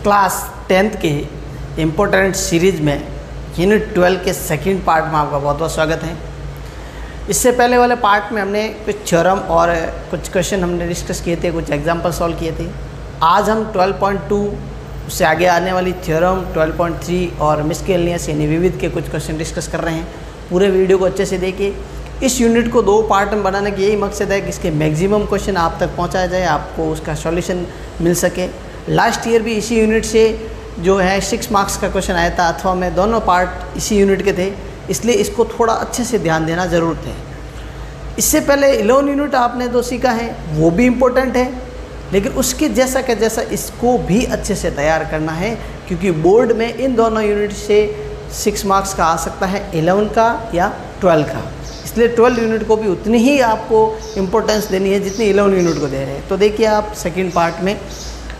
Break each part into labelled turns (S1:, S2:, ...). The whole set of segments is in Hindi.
S1: क्लास 10th के इम्पोर्टेंट सीरीज़ में यूनिट 12 के सेकंड पार्ट में आपका बहुत बहुत स्वागत है। इससे पहले वाले पार्ट में हमने कुछ थ्योरम और कुछ क्वेश्चन हमने डिस्कस किए थे, कुछ एग्जांपल सॉल्व किए थे। आज हम 12.2 से आगे आने वाली थ्योरम 12.3 और मिसकेलनियस यानी विविध के कुछ क्वेश्चन डिस्कस कर रहे हैं। पूरे वीडियो को अच्छे से देखिए। इस यूनिट को 2 पार्ट में बनाने की यही मकसद है कि इसके मैक्सिमम क्वेश्चन आप तक पहुंचाया जाए, आपको उसका सॉल्यूशन मिल सके। लास्ट ईयर भी इसी यूनिट से जो है 6 मार्क्स का क्वेश्चन आया था, अथवा में दोनों पार्ट इसी यूनिट के थे, इसलिए इसको थोड़ा अच्छे से ध्यान देना ज़रूरत है। इससे पहले 11 यूनिट आपने जो सीखा है वो भी इम्पोर्टेंट है, लेकिन उसके जैसा का जैसा इसको भी अच्छे से तैयार करना है, क्योंकि बोर्ड में इन दोनों यूनिट से 6 मार्क्स का आ सकता है, 11 का या 12 का। इसलिए 12 यूनिट को भी उतनी ही आपको इम्पोर्टेंस देनी है जितनी 11 यूनिट को दे रहे हैं। तो देखिए आप सेकंड पार्ट में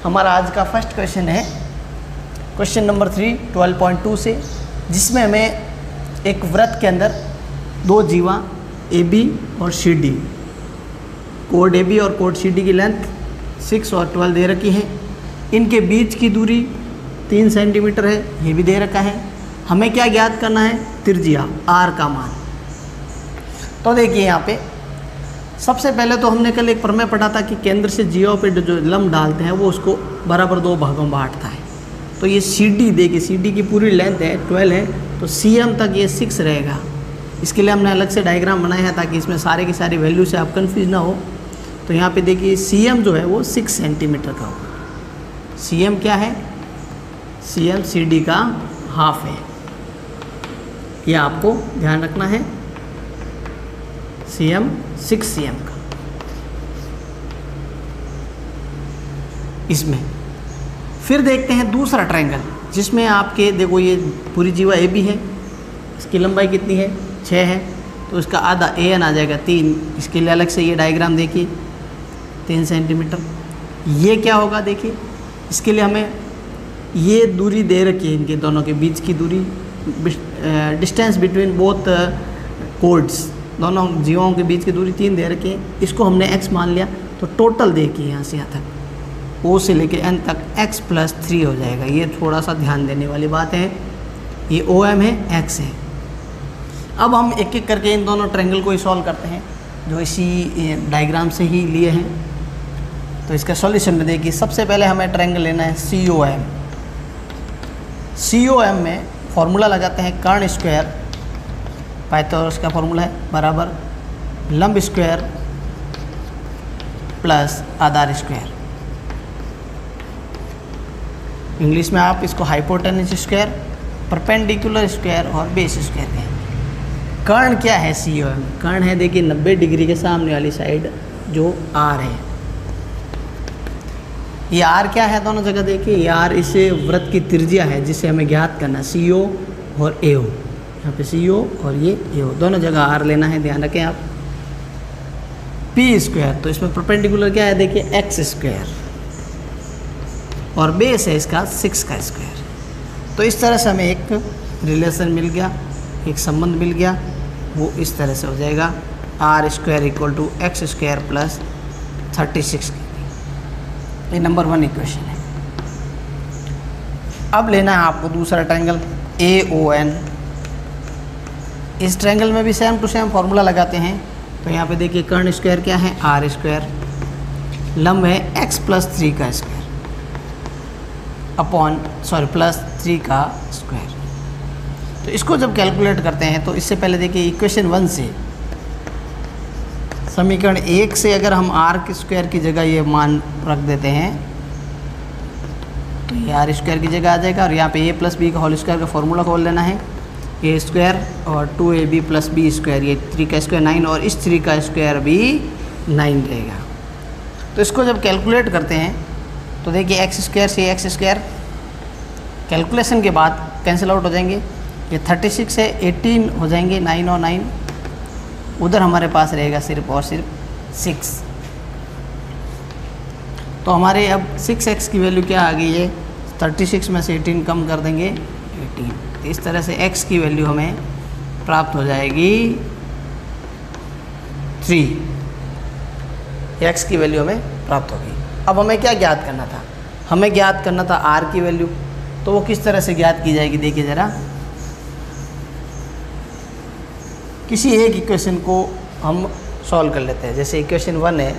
S1: हमारा आज का फर्स्ट क्वेश्चन है क्वेश्चन नंबर 3 12.2 से, जिसमें हमें एक वृत्त के अंदर 2 जीवा AB और CD, कोड AB और कोड CD की लेंथ 6 और 12 दे रखी है। इनके बीच की दूरी 3 सेंटीमीटर है, ये भी दे रखा है। हमें क्या ज्ञात करना है? त्रिज्या R का मान। तो देखिए यहाँ पे सबसे पहले तो हमने कल एक प्रमेय पढ़ा था कि केंद्र से जीवा पे जो लंब डालते हैं वो उसको बराबर 2 भागों में बांटता है। तो ये CD देखिए, CD की पूरी लेंथ है 12 है, तो CM तक ये 6 रहेगा। इसके लिए हमने अलग से डायग्राम बनाया है ताकि इसमें सारे की सारी वैल्यू से आप कंफ्यूज ना हो। तो यहाँ पे देखिए CM जो है वो 6 सेंटीमीटर का होगा। CM क्या है? CM CD का हाफ है, ये आपको ध्यान रखना है। CM 6 CM का इसमें। फिर देखते हैं दूसरा ट्रायंगल, जिसमें आपके देखो ये पूरी जीवा AB है, इसकी लंबाई कितनी है? 6 है, तो इसका आधा AN आ जाएगा 3। इसके लिए अलग से ये डायग्राम देखिए 3 सेंटीमीटर। ये क्या होगा देखिए, इसके लिए हमें ये दूरी दे रखी है, इनके दोनों के बीच की दूरी, डिस्टेंस बिटवीन बोथ कोड्स, दोनों जीवों के बीच की दूरी 3 दे रखी है। इसको हमने x मान लिया, तो टोटल देखिए यहाँ से यहाँ तक O से लेके N तक x + 3 हो जाएगा। ये थोड़ा सा ध्यान देने वाली बात है। ये OM है, x है। अब हम एक एक करके इन दोनों ट्रायंगल को ही सॉल्व करते हैं, जो इसी डायग्राम से ही लिए हैं। तो इसका सॉल्यूशन में देखिए, सबसे पहले हमें ट्रायंगल लेना है COM। COM में फॉर्मूला लगाते हैं कर्ण स्क्वायर, पाइथागोरस का फॉर्मूला है, बराबर लंब स्क्वायर प्लस आधार स्क्वायर। इंग्लिश में आप इसको हाइपोटेन्यूज स्क्वायर, परपेंडिकुलर स्क्वायर और बेस स्क्वायर कहें। कर्ण क्या है? COM कर्ण है देखिए 90 डिग्री के सामने वाली साइड जो R है। ये R क्या है? दोनों जगह देखिए, ये R इस वृत्त की त्रिज्या है जिसे हमें ज्ञात करना है, CO और AO। यहाँ पे CO और ये AO, दोनों जगह R लेना है, ध्यान रखें आप। P स्क्वायर, तो इसमें परपेंडिकुलर क्या है देखिए x स्क्वायर, और बेस है इसका 6 का स्क्वायर। तो इस तरह से हमें एक रिलेशन मिल गया, एक संबंध मिल गया, वो इस तरह से हो जाएगा R² = x² + 36। ये नंबर 1 इक्वेशन है। अब लेना है आपको दूसरा ट्रायंगल AON। इस ट्रायंगल में भी सेम टू सेम फॉर्मूला लगाते हैं। तो यहाँ पे देखिए कर्ण स्क्वायर क्या है? R², लंब है x + 3 का स्क्वायर +3 का स्क्वायर। तो इसको जब कैलकुलेट करते हैं तो इससे पहले देखिए इक्वेशन 1 से, समीकरण 1 से अगर हम R² की जगह ये मान रख देते हैं तो ये R² की जगह आ जाएगा, और यहाँ पे A + B का होल स्क्वायर का फॉर्मूला खोल लेना है। A² और 2AB + B², ये 3 का स्क्वायर 9, और इस 3 का स्क्वायर भी 9 रहेगा। तो इसको जब कैलकुलेट करते हैं तो देखिए x² से x² कैलकुलेशन के बाद कैंसिल आउट हो जाएंगे। ये 36 है, 18 हो जाएंगे, 9 और 9 उधर हमारे पास रहेगा सिर्फ और सिर्फ 6। तो हमारे अब 6x की वैल्यू क्या आ गई है? 36 में से 18 कम कर देंगे 18। तो इस तरह से x की वैल्यू हमें प्राप्त हो जाएगी 3। x की वैल्यू हमें प्राप्त होगी। अब हमें क्या ज्ञात करना था? हमें ज्ञात करना था आर की वैल्यू, तो वो किस तरह से ज्ञात की जाएगी देखिए ज़रा। किसी एक इक्वेशन को हम सॉल्व कर लेते हैं। जैसे इक्वेशन 1 है,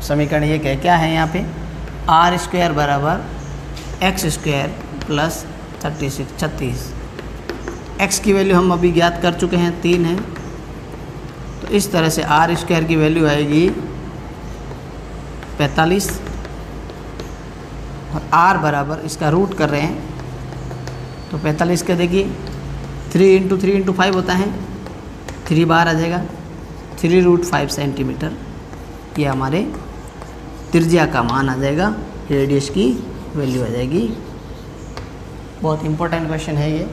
S1: समीकरण 1 है, क्या है यहाँ पे, आर स्क्वायर बराबर एक्स स्क्वायर प्लस 36। एक्स की वैल्यू हम अभी ज्ञात कर चुके हैं, 3 है। तो इस तरह से आर स्क्वायर की वैल्यू आएगी 45 और आर बराबर इसका रूट कर रहे हैं तो 45 का देखिए 3 × 3 × 5 होता है, 3 बार आ जाएगा, 3√5 सेंटीमीटर। ये हमारे त्रिज्या का मान आ जाएगा, रेडियस की वैल्यू आ जाएगी। बहुत इंपॉर्टेंट क्वेश्चन है ये।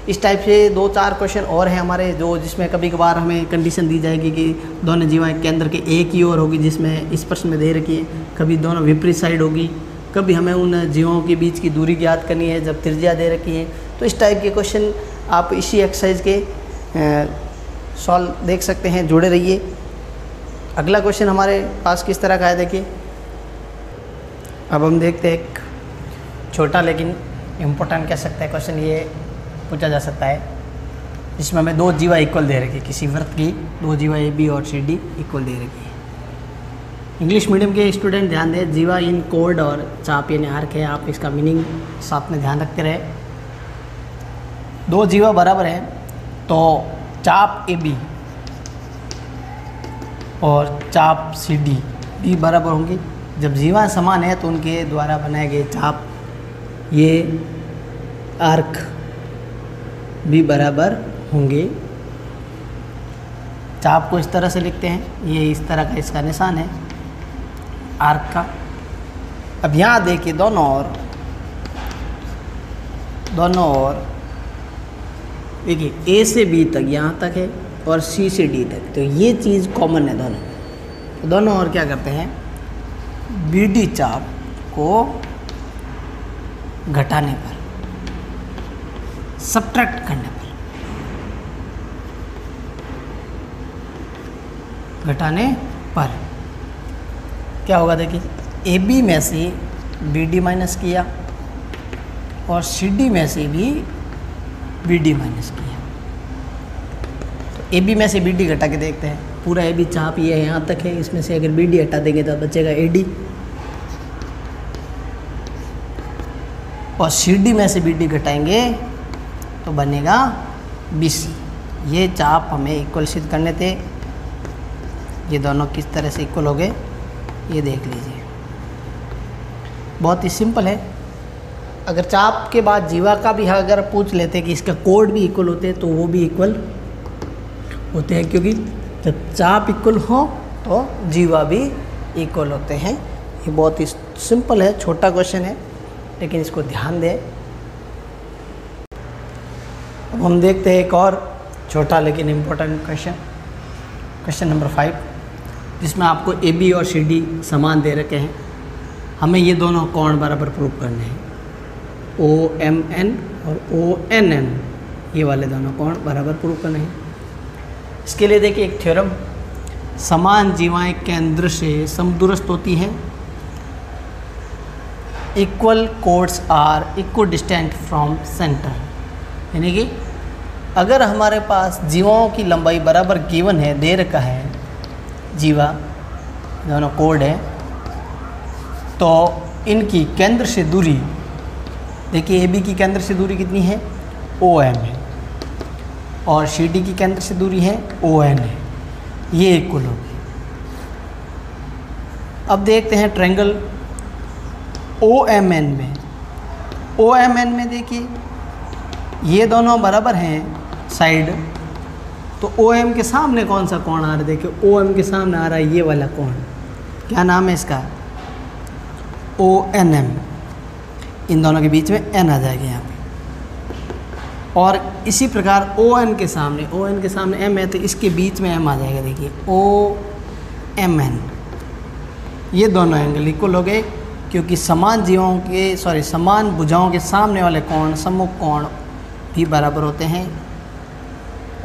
S1: इस टाइप से 2-4 क्वेश्चन और हैं हमारे, जो जिसमें कभी कभार हमें कंडीशन दी जाएगी कि दोनों जीवाएं केंद्र के एक ही ओर होगी, जिसमें इस प्रश्न में दे रखी है, कभी दोनों विपरीत साइड होगी, कभी हमें उन जीवों के बीच की दूरी ज्ञात करनी है जब त्रिज्या दे रखी है। तो इस टाइप के क्वेश्चन आप इसी एक्सरसाइज के सॉल्व देख सकते हैं, जुड़े रहिए। अगला क्वेश्चन हमारे पास किस तरह का है देखिए। अब हम देखते हैं एक छोटा लेकिन इम्पोर्टेंट कह सकते हैं क्वेश्चन ये पूछा जा सकता है, जिसमें हमें 2 जीवा इक्वल दे रखी है, किसी वृत्त की 2 जीवा ए बी और सी डी इक्वल दे रखी है। इंग्लिश मीडियम के स्टूडेंट ध्यान दें, जीवा इन कोड और चाप यानी आर्क है, आप इसका मीनिंग साथ में ध्यान रखते रहे। 2 जीवा बराबर है तो चाप ए बी और चाप सी डी भी बराबर होंगी। जब जीवा समान है तो उनके द्वारा बनाए गए चाप ये आर्क भी बराबर होंगे। चाप को इस तरह से लिखते हैं, ये इस तरह का इसका निशान है आर्क का। अब यहाँ देखिए दोनों ओर देखिए ए से बी तक यहाँ तक है और सी से डी तक, तो ये चीज़ कॉमन है दोनों। तो दोनों ओर क्या करते हैं, बी डी चाप को घटाने पर, सब्ट्रैक्ट करने पर, घटाने पर क्या होगा देखिए, ए बी में से बी डी माइनस किया और सी डी में से भी बी डी माइनस किया। तो ए बी में से बी डी घटा के देखते हैं। पूरा ए बी चाप ये यहाँ तक है, इसमें से अगर बी डी हटा देंगे तो बचेगा ए डी, और सी डी में से बी डी घटाएंगे तो बनेगा बी सी। ये चाप हमें इक्वल सिद्ध करने थे, ये दोनों किस तरह से इक्वल हो गए ये देख लीजिए। बहुत ही सिंपल है। अगर चाप के बाद जीवा का भी अगर पूछ लेते कि इसका कोड भी इक्वल होते हैं तो वो भी इक्वल होते हैं, क्योंकि जब चाप इक्वल हो तो जीवा भी इक्वल होते हैं। ये बहुत ही सिंपल है, छोटा क्वेश्चन है लेकिन इसको ध्यान दें। अब हम देखते हैं एक और छोटा लेकिन इम्पोर्टेंट क्वेश्चन नंबर 5, जिसमें आपको ए बी और सी डी समान दे रखे हैं। हमें ये दोनों कोण बराबर प्रूव करने हैं, ओ एम एन और ओ एन एन, ये वाले दोनों कोण बराबर प्रूव करने हैं। इसके लिए देखिए एक थ्योरम, समान जीवाएं केंद्र से समदूरस्थ होती हैं, equal chords are equal distant from centre. यानी कि अगर हमारे पास जीवाओं की लंबाई बराबर गिवन है, दे रखा है जीवा दोनों कोड है, तो इनकी केंद्र से दूरी देखिए, ए बी की केंद्र से दूरी कितनी है, ओ एम है, और सी डी की केंद्र से दूरी है ओ एन है, ये इक्वल होगी। अब देखते हैं ट्रायंगल ओ एम एन में। ओ एम एन में देखिए ये दोनों बराबर हैं साइड, तो ओ एम के सामने कौन सा कोण आ रहा है, देखिए ओ एम के सामने आ रहा है ये वाला कोण, क्या नाम है इसका, ओ एन एम। इन दोनों के बीच में एन आ जाएगा यहाँ पे, और इसी प्रकार ओ एन के सामने एम है तो इसके बीच में एम आ जाएगा, देखिए ओ एम एन। ये दोनों एंगल इक्वल हो गए, क्योंकि समान जीवों के समान भुजाओं के सामने वाले कोण, सम्मुख कोण भी बराबर होते हैं,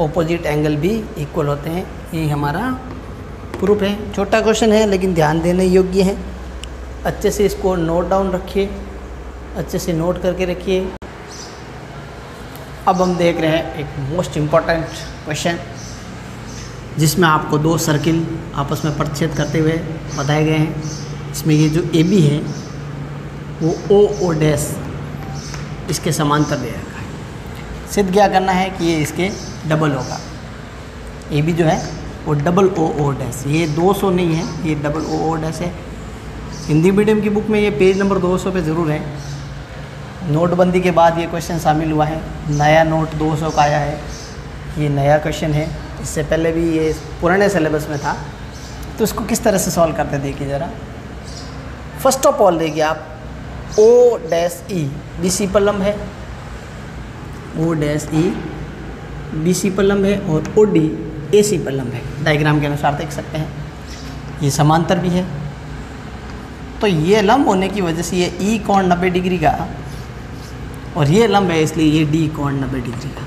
S1: ऑपोजिट एंगल भी इक्वल होते हैं। ये हमारा प्रूफ है। छोटा क्वेश्चन है लेकिन ध्यान देने योग्य है। अच्छे से इसको नोट डाउन रखिए, अच्छे से नोट करके रखिए। अब हम देख रहे हैं एक मोस्ट इम्पॉर्टेंट क्वेश्चन जिसमें आपको दो सर्किल आपस में प्रतिच्छेद करते हुए बताए गए हैं। इसमें ये जो ए बी है वो ओ डैश इसके समांतर दे रखा है। सिद्ध क्या करना है कि ये इसके डबल होगा। ए बी जो है वो डबल ओ डैश, ये 200 नहीं है, ये डबल ओ डैश है। हिंदी मीडियम की बुक में ये पेज नंबर 200 पे ज़रूर है। नोटबंदी के बाद ये क्वेश्चन शामिल हुआ है, नया नोट 200 का आया है, ये नया क्वेश्चन है। इससे पहले भी ये पुराने सिलेबस में था। तो इसको किस तरह से सॉल्व करते देखिए ज़रा। फर्स्ट ऑफ ऑल देखिए आप O dash E B C पर लंब है, O dash E B C पर लंब है और ओ डी ए सी पर लंब है। डायग्राम के अनुसार देख सकते हैं ये समांतर भी है। तो ये लंब होने की वजह से ये ई कोण 90 डिग्री का और ये लंब है इसलिए ये डी कोण 90 डिग्री का।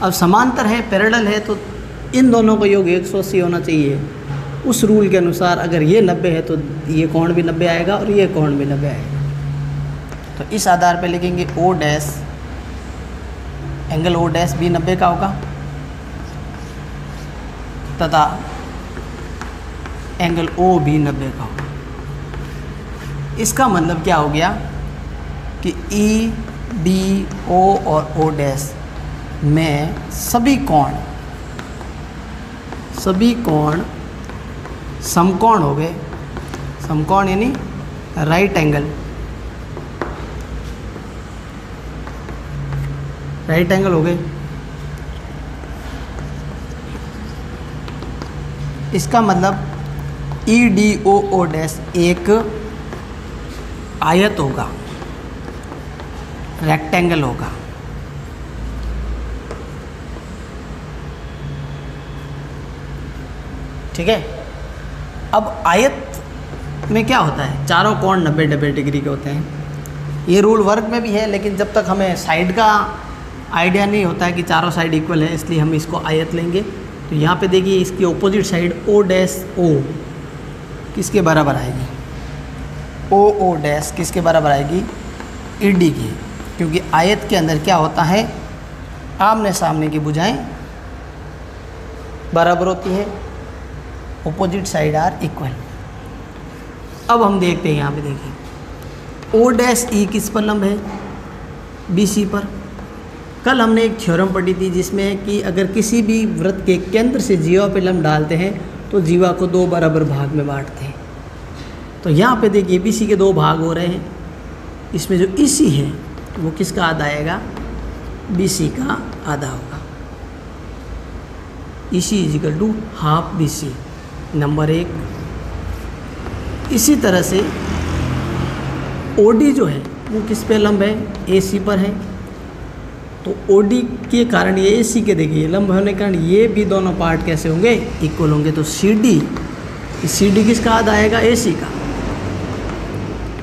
S1: अब समांतर है, पैरेलल है, तो इन दोनों का योग 180 होना चाहिए। उस रूल के अनुसार अगर ये 90 है तो ये कोण भी 90 आएगा और ये कोण भी 90 आएगा। तो इस आधार पे लिखेंगे O dash, angle O dash भी 90 का होगा तथा एंगल ओ भी 90 का होगा। इसका मतलब क्या हो गया कि ई डी ओ और ओ डैश में सभी कोण समकोण हो गए। समकोण यानी राइट एंगल हो गए। इसका मतलब ई डी ओ डैश एक आयत होगा, रेक्टेंगल होगा। ठीक है। अब आयत में क्या होता है, चारों कोण 90 डिग्री के होते हैं। ये रूल वर्ग में भी है, लेकिन जब तक हमें साइड का आइडिया नहीं होता है कि चारों साइड इक्वल है, इसलिए हम इसको आयत लेंगे। तो यहाँ पे देखिए इसकी opposite side O dash O किसके बराबर आएगी, ओ डैश किसके बराबर आएगी, ई डी की। क्योंकि आयत के अंदर क्या होता है, आमने सामने की भुजाएं बराबर होती है, ऑपोजिट साइड आर इक्वल। अब हम देखते हैं यहाँ पे देखिए ओ डैश ई किस पर लंब है, बी सी पर। कल हमने एक थ्योरम पढ़ी थी जिसमें कि अगर किसी भी वृत्त के केंद्र से जीवा पे लंब डालते हैं तो जीवा को दो बराबर भाग में बांटते हैं। तो यहाँ पे देखिए बी सी के दो भाग हो रहे हैं। इसमें जो ई सी है वो किसका आधा आएगा, बी सी का आधा होगा। E C is equal to half B C, number 1। इसी तरह से ओ डी जो है वो किस पे लंब है, ए सी पर है। तो ओ डी के कारण ये ए सी के देखिए लंब होने के कारण ये भी दोनों पार्ट कैसे होंगे, इक्वल होंगे। तो सी डी किसका आधा आएगा, ए सी का,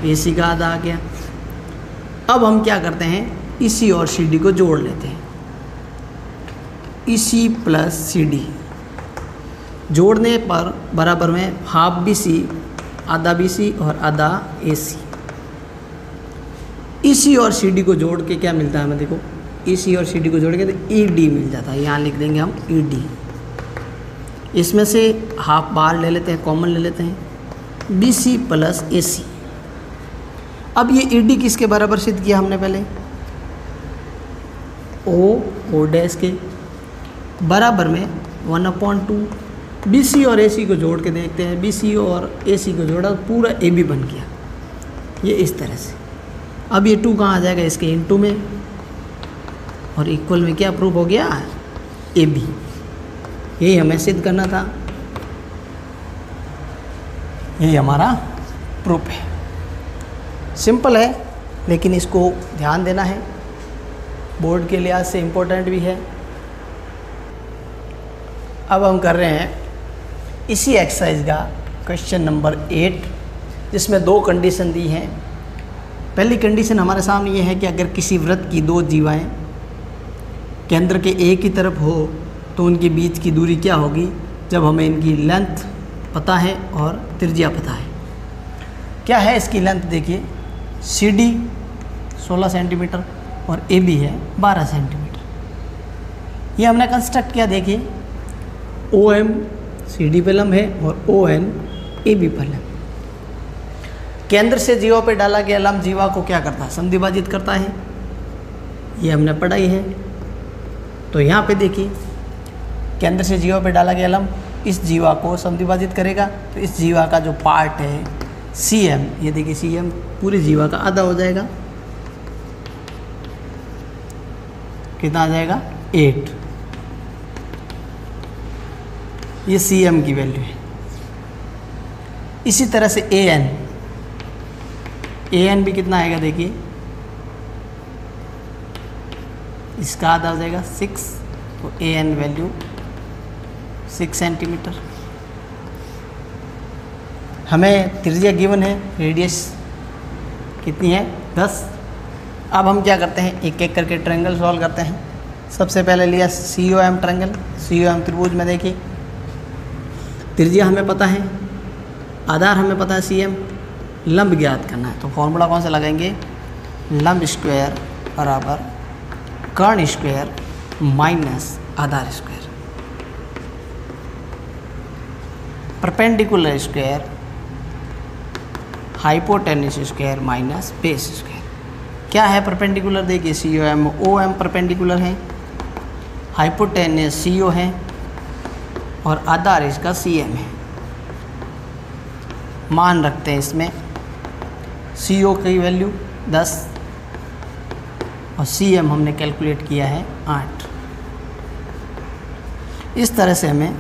S1: ए सी का आधा आ गया। अब हम क्या करते हैं, ई सी और सी डी को जोड़ लेते हैं। ई सी प्लस सी डी जोड़ने पर बराबर में हाफ बी सी, आधा बी सी और आधा ए सी। ई सी और सी डी को जोड़ के क्या मिलता है हमें, देखो ई सी और सी डी को जोड़ के तो ई डी मिल जाता है। यहाँ लिख देंगे हम ई डी। इसमें से हाफ बाहर ले लेते हैं, कॉमन ले लेते हैं, बी सी प्लस ए सी। अब ये ई डी किसके बराबर सिद्ध किया हमने पहले, ओ डैश के बराबर में 1/2। बी सी और ए सी को जोड़ के देखते हैं, बी सी और ए सी को जोड़ा तो पूरा ए बी बन गया, ये इस तरह से। अब ये 2 कहाँ आ जाएगा, इसके इनटू में, और इक्वल में क्या प्रूफ हो गया, ए बी। यही हमें सिद्ध करना था, यही हमारा प्रूफ है। सिंपल है लेकिन इसको ध्यान देना है, बोर्ड के लिहाज से इम्पोर्टेंट भी है। अब हम कर रहे हैं इसी एक्सरसाइज का क्वेश्चन नंबर 8, जिसमें 2 कंडीशन दी हैं। पहली कंडीशन हमारे सामने ये है कि अगर किसी वृत्त की 2 जीवाएँ केंद्र के एक ही तरफ हो तो उनके बीच की दूरी क्या होगी, जब हमें इनकी लेंथ पता है और त्रिज्या पता है। क्या है इसकी लेंथ देखिए, CD 16 सेंटीमीटर और AB है 12 सेंटीमीटर। ये हमने कंस्ट्रक्ट किया, देखिए OM CD पे लंब है और ON AB पर लंब। केंद्र से जीवा पे डाला गया लंब जीवा को क्या करता है, समद्विभाजित करता है, ये हमने पढ़ाई है। तो यहाँ पे देखिए केंद्र से जीवा पे डाला गया लंब इस जीवा को समद्विभाजित करेगा, तो इस जीवा का जो पार्ट है CM, ये देखिए CM पूरी जीवा का आधा हो जाएगा, कितना आ जाएगा 8। ये CM की वैल्यू है। इसी तरह से AN भी कितना आएगा देखिए, इसका आधा हो जाएगा 6, तो AN वैल्यू 6 सेंटीमीटर। हमें त्रिज्या गिवन है, रेडियस कितनी है 10। अब हम क्या करते हैं, एक एक करके ट्रायंगल सॉल्व करते हैं। सबसे पहले लिया COM ट्रायंगल। COM त्रिभुज में देखिए त्रिज्या हमें पता है, आधार हमें पता है CM, लंब ज्ञात करना है। तो फॉर्मूला कौन सा लगाएंगे, लंब स्क्वायर बराबर कर्ण स्क्वायर माइनस आधार square, perpendicular square hypotenuse square minus base square. क्या है परपेंडिकुलर, देखिए COM OM परपेंडिकुलर है, हाइपोटेन्यूस CO है और आधार इसका CM है। मान रखते हैं इसमें CO की वैल्यू 10 और CM हमने कैलकुलेट किया है 8। इस तरह से हमें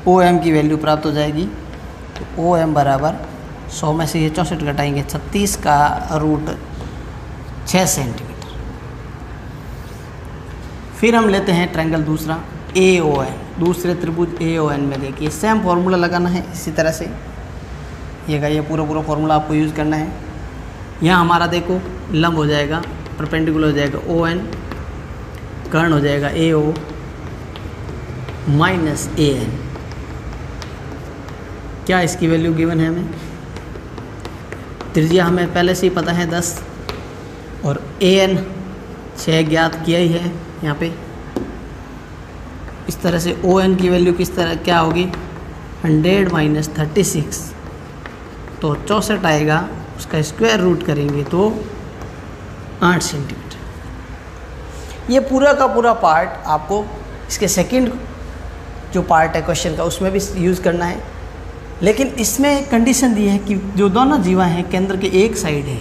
S1: OM की वैल्यू प्राप्त हो जाएगी। तो OM बराबर 100 में से ये 64 घटाएंगे, 36 का रूट 6 सेंटीमीटर। फिर हम लेते हैं ट्रायंगल दूसरा AON, दूसरे त्रिभुज AON में देखिए सेम फॉर्मूला लगाना है। इसी तरह से ये पूरा फॉर्मूला आपको यूज़ करना है। यहाँ हमारा देखो लंब हो जाएगा, परपेंडिकुलर हो जाएगा ON, कर्ण हो जाएगा AO माइनस AN। क्या इसकी वैल्यू गिवन है हमें, त्रिज्या हमें पहले से ही पता है 10 और AN 6 ज्ञात किया ही है यहाँ पे। इस तरह से ON की वैल्यू किस तरह क्या होगी, 100 माइनस 36, तो 64 आएगा, उसका स्क्वायर रूट करेंगे तो 8 सेंटीमीटर। ये पूरा का पूरा पार्ट आपको इसके सेकंड जो पार्ट है क्वेश्चन का उसमें भी यूज़ करना है। लेकिन इसमें एक कंडीशन दी है कि जो दोनों जीवा हैं केंद्र के एक साइड है,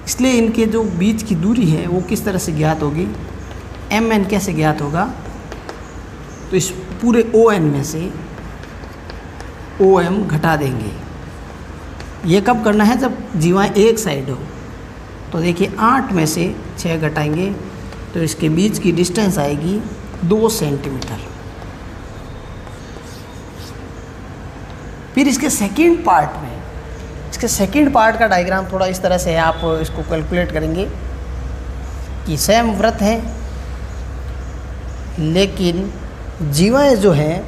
S1: इसलिए इनके जो बीच की दूरी है वो किस तरह से ज्ञात होगी, MN कैसे ज्ञात होगा। तो इस पूरे ON में से OM घटा देंगे। ये कब करना है, जब जीवाएँ एक साइड हो। तो देखिए 8 में से 6 घटाएंगे तो इसके बीच की डिस्टेंस आएगी 2 सेंटीमीटर। फिर इसके सेकंड पार्ट में, इसके सेकंड पार्ट का डायग्राम थोड़ा इस तरह से है, आप इसको कैलकुलेट करेंगे कि सेम वृत्त है लेकिन जीवाएँ जो हैं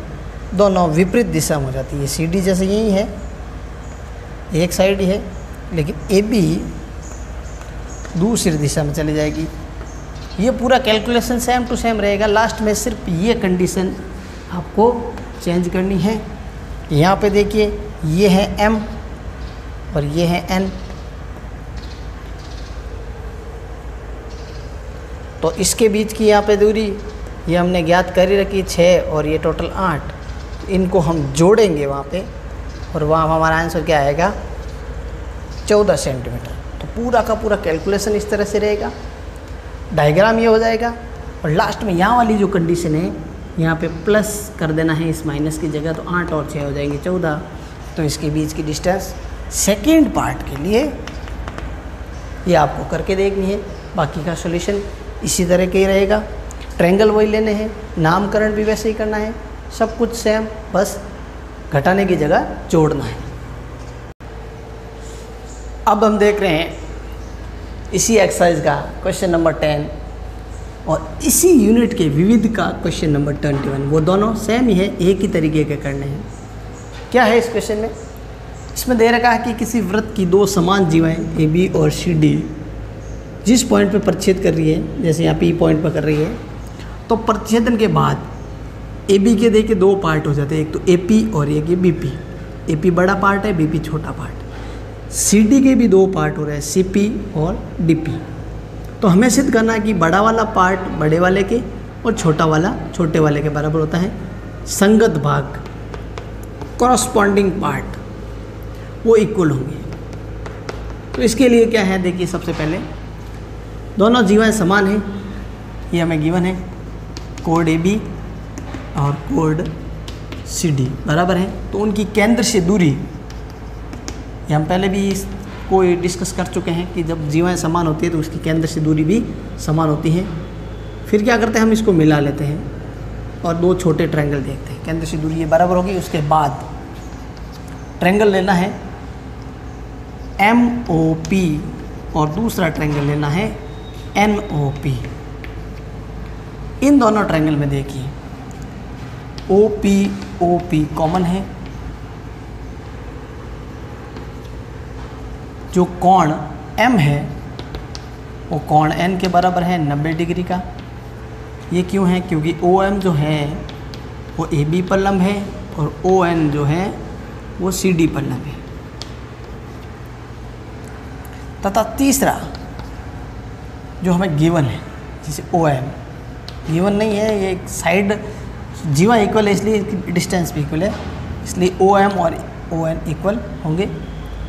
S1: दोनों विपरीत दिशा में हो जाती है। CD जैसे यही है, एक साइड ही है, लेकिन AB दूसरी दिशा में चली जाएगी। ये पूरा कैलकुलेशन सेम टू सेम रहेगा। लास्ट में सिर्फ ये कंडीशन आपको चेंज करनी है। यहाँ पे देखिए ये है M और ये है N, तो इसके बीच की यहाँ पे दूरी ये हमने ज्ञात कर ही रखी 6 और ये टोटल 8। इनको हम जोड़ेंगे वहाँ पे और वहाँ हमारा आंसर क्या आएगा 14 सेंटीमीटर। तो पूरा का पूरा कैलकुलेशन इस तरह से रहेगा, डायग्राम ये हो जाएगा और लास्ट में यहाँ वाली जो कंडीशन है यहाँ पे प्लस कर देना है इस माइनस की जगह, तो 8 और 6 हो जाएंगे 14। तो इसके बीच की डिस्टेंस सेकेंड पार्ट के लिए ये आपको करके देखनी है। बाकी का सॉल्यूशन इसी तरह के ही रहेगा। ट्रायंगल वही लेने हैं, नामकरण भी वैसे ही करना है, सब कुछ सेम, बस घटाने की जगह जोड़ना है। अब हम देख रहे हैं इसी एक्सरसाइज का क्वेश्चन नंबर 10। और इसी यूनिट के विविध का क्वेश्चन नंबर 21, वो दोनों सेम ही है, एक ही तरीके के करने हैं। क्या है इस क्वेश्चन में? इसमें दे रखा है कि किसी वृत्त की दो समान जीवाएँ ए बी और सी डी जिस पॉइंट पर प्रतिच्छेद कर रही है, जैसे यहाँ पी पॉइंट पर कर रही है, तो प्रतिच्छेदन के बाद ए बी के देखिए दो पार्ट हो जाते हैं, एक तो ए पी और एक ये बी पी। ए पी बड़ा पार्ट है, बी पी छोटा पार्ट। सी डी के भी दो पार्ट हो रहे हैं, सी पी और डी पी। तो हमें सिद्ध करना है कि बड़ा वाला पार्ट बड़े वाले के और छोटा वाला छोटे वाले के बराबर होता है। संगत भाग, कॉरस्पॉन्डिंग पार्ट, वो इक्वल होंगे। तो इसके लिए क्या है, देखिए सबसे पहले दोनों जीवाएँ समान हैं, ये हमें गिवन है। कोड ए बी और कोड सी डी बराबर है, तो उनकी केंद्र से दूरी, ये हम पहले भी इसको डिस्कस कर चुके हैं कि जब जीवाएँ समान होती है तो उसकी केंद्र से दूरी भी समान होती है। फिर क्या करते हैं, हम इसको मिला लेते हैं और दो छोटे ट्रायंगल देखते हैं, केंद्र से दूरी ये बराबर होगी। उसके बाद ट्रायंगल लेना है एम ओ पी और दूसरा ट्रायंगल लेना है एन ओ पी। इन दोनों ट्रायंगल में देखिए ओ पी कॉमन है। जो कोण M है वो कोण N के बराबर है 90 डिग्री का। ये क्यों है? क्योंकि OM जो है वो AB पर लंब है और ON जो है वो CD पर लंब है। तथा तीसरा जो हमें गिवन है, जैसे OM गिवन नहीं है, ये एक साइड जीवा इक्वल है इसलिए इसकी डिस्टेंस भी इक्वल है, इसलिए OM और ON इक्वल होंगे।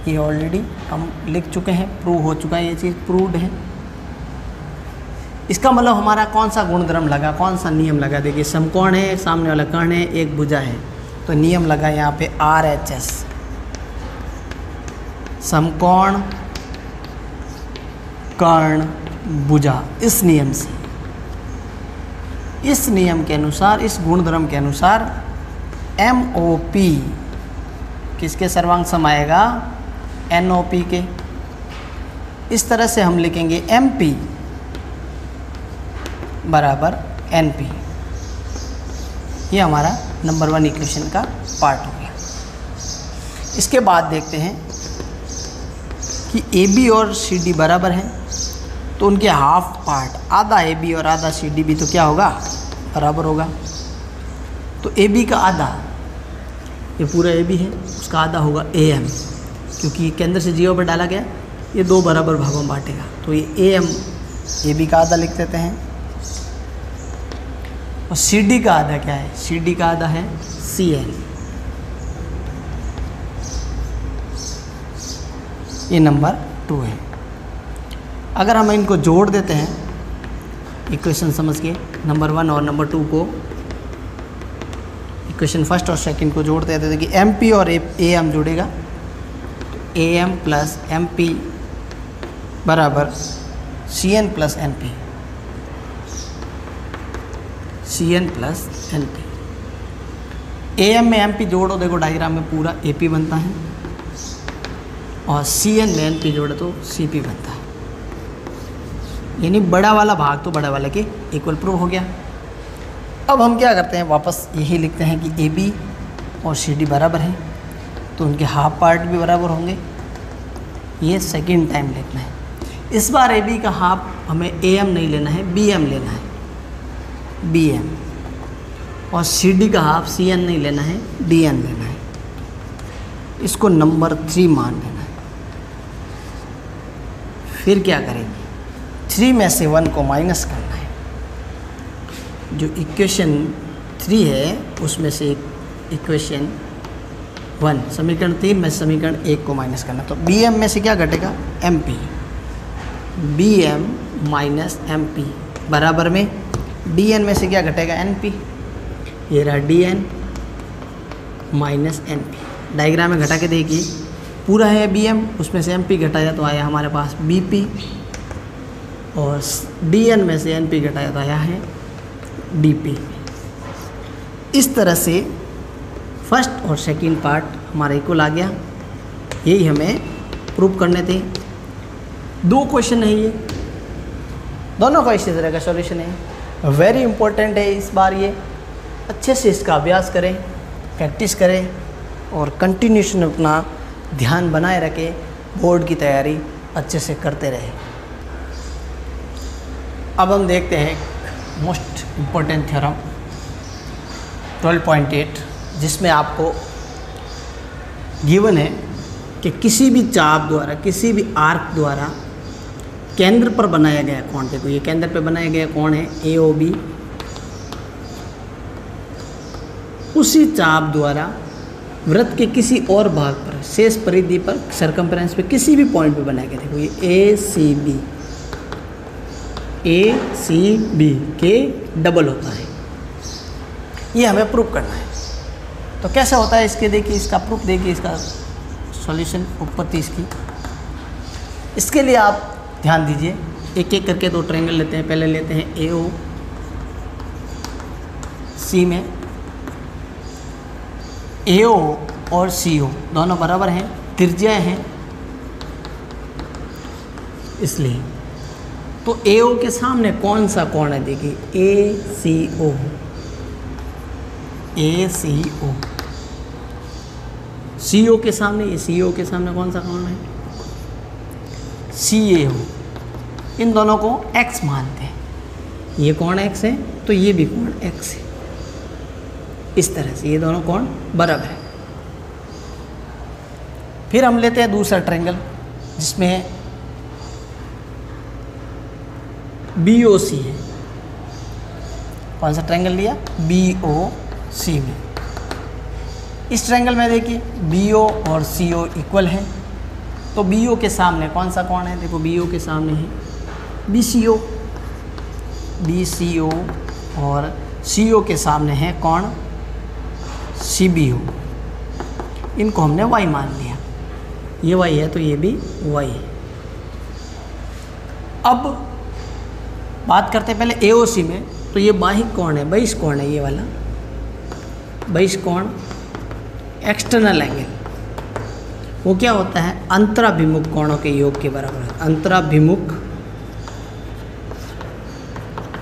S1: ये ऑलरेडी हम लिख चुके हैं, प्रूव हो चुका है, ये चीज़ प्रूव्ड है। इसका मतलब हमारा कौन सा गुणधर्म लगा, कौन सा नियम लगा? देखिए समकोण है, सामने वाला कर्ण है, एक भुजा है, तो नियम लगा यहाँ पे RHS, समकोण कर्ण भुजा। इस नियम से, इस नियम के अनुसार, इस गुणधर्म के अनुसार MOP किसके सर्वांग सम आएगा? NOP के। इस तरह से हम लिखेंगे MP बराबर NP। ये हमारा नंबर 1 इक्वेशन का पार्ट हो गया। इसके बाद देखते हैं कि AB और CD बराबर हैं, तो उनके हाफ पार्ट, आधा AB और आधा CD भी तो क्या होगा? बराबर होगा। तो AB का आधा, ये पूरा AB है, उसका आधा होगा AM, क्योंकि केंद्र से जीरो पर डाला गया, ये दो बराबर भागों में बांटेगा, तो ये AM AB का आधा लिख देते हैं। और CD का आधा क्या है? CD का आधा है CN, ये नंबर 2 है। अगर हम इनको जोड़ देते हैं इक्वेशन समझ के, नंबर 1 और नंबर 2 को, इक्वेशन फर्स्ट और सेकंड को जोड़ देते हैं कि MP और AM जुड़ेगा, तो AM प्लस MP बराबर CN plus NP, CN plus NP। AM में MP जोड़ो, देखो डायग्राम में पूरा AP बनता है, और CN में NP जोड़ो तो CP बनता है। यानी बड़ा वाला भाग तो बड़ा वाले के इक्वल प्रूव हो गया। अब हम क्या करते हैं, वापस यही लिखते हैं कि AB और CD बराबर हैं, तो उनके हाफ पार्ट भी बराबर होंगे। ये सेकंड टाइम लिखना है। इस बार AB का हाफ हमें AM नहीं लेना है, BM लेना है, BM। और CD का हाफ CN नहीं लेना है, DN लेना है। इसको नंबर 3 मान लेना है। फिर क्या करेंगे, 3 में से 1 को माइनस करना है। जो इक्वेशन 3 है उसमें से इक्वेशन 1, समीकरण 3 में समीकरण 1 को माइनस करना। तो BM में से क्या घटेगा? MP। BM माइनस MP बराबर में DN में से क्या घटेगा? NP। ये रहा DN माइनस NP। डायग्राम में घटा के देखिए, पूरा है BM, उसमें से MP घटाया तो आया हमारे पास BP, और DN में से NP घटाया तो आया है DP। इस तरह से फर्स्ट और सेकंड पार्ट हमारा इक्वल आ गया। यही हमें प्रूव करने थे। 2 क्वेश्चन है ये, दोनों का इसी तरह का सॉल्यूशन है। वेरी इंपॉर्टेंट है इस बार ये, अच्छे से इसका अभ्यास करें, प्रैक्टिस करें और कंटिन्यूशन अपना ध्यान बनाए रखें, बोर्ड की तैयारी अच्छे से करते रहें। अब हम देखते हैं मोस्ट इम्पोर्टेंट थ्योरम 12.8, जिसमें आपको गिवन है कि किसी भी चाप द्वारा, किसी भी आर्क द्वारा केंद्र पर बनाया गया कोण, देखो ये केंद्र पर बनाया गया कोण है AOB, उसी चाप द्वारा वृत्त के किसी और भाग पर, शेष परिधि पर, सरकमफ्रेंस पे किसी भी पॉइंट पे बनाया गया, देखो ये ACB के डबल होता है, ये हमें प्रूफ करना है। तो कैसे होता है इसके, देखिए इसका प्रूफ, देखिए इसका सॉल्यूशन, उत्पत्ति इसकी। इसके लिए आप ध्यान दीजिए, एक एक करके दो ट्रायंगल लेते हैं। पहले लेते हैं AOC में AO और CO दोनों बराबर हैं, त्रिज्याएं हैं, इसलिए तो AO के सामने कौन सा कोण है, देखिए ACO। CO के सामने, ये CO के सामने कौन सा कोण है, CAO। इन दोनों को x मानते हैं, ये कोण x है तो ये भी कोण x है, इस तरह से ये दोनों कोण बराबर है। फिर हम लेते हैं दूसरा ट्रायंगल जिसमें BOC है। कौन सा ट्रायंगल लिया, BOC में। इस ट्रायंगल में देखिए BO और CO इक्वल है, तो BO के सामने कौन सा कोण है, देखो BO के सामने है BCO और CO के सामने है कोण CBO। इनको हमने y मान लिया, ये y है तो ये भी y है। अब बात करते हैं पहले AOC में, तो ये बाह्य कोण है, बहिष कोण है, ये वाला बहिष कोण, एक्सटर्नल एंगल। वो क्या होता है, अंतराभिमुख कोणों के योग के बराबर है। अंतराभिमुख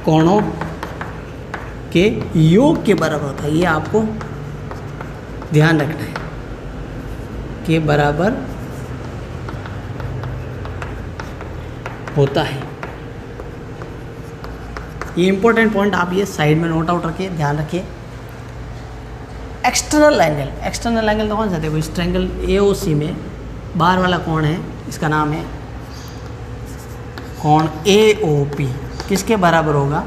S1: कोणों के योग के बराबर होता है, ये आपको ध्यान रखना है, के बराबर होता है। ये इंपॉर्टेंट पॉइंट आप ये साइड में नोट आउट रखिए, ध्यान रखिए। एक्सटर्नल एंगल तो कौन सा, देखो इस ट्रायंगल AOC में बाहर वाला कोण है, इसका नाम है कोण AOP। किसके बराबर होगा,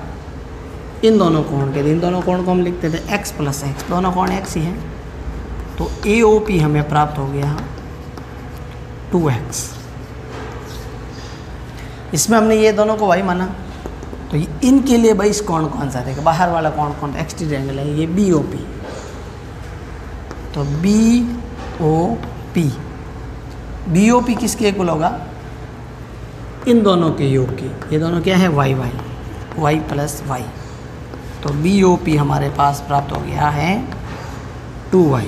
S1: इन दोनों कोण के। इन दोनों कोण को हम लिखते थे x + x, दोनों कोण x ही हैं, तो AOP हमें प्राप्त हो गया 2x। इसमें हमने ये दोनों को y माना, तो इनके लिए बहिष कोण कौन सा, देखो बाहर वाला कोण कौन, एक्सटीरियर एंगल है, ये BOP। तो BOP किसके इक्वल होगा, इन दोनों के योग की। ये दोनों क्या है, y + y। तो BOP हमारे पास प्राप्त हो गया है 2y।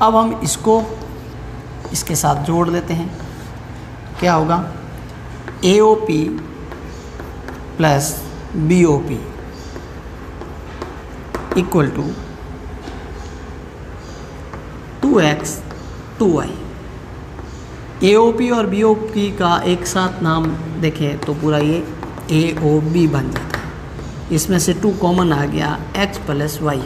S1: अब हम इसको इसके साथ जोड़ देते हैं, क्या होगा, AOP + BOP equal to 2x 2y। AOP और BOP का एक साथ नाम देखें तो पूरा ये AOB बन जाता है। इसमें से 2 कॉमन आ गया, x + y।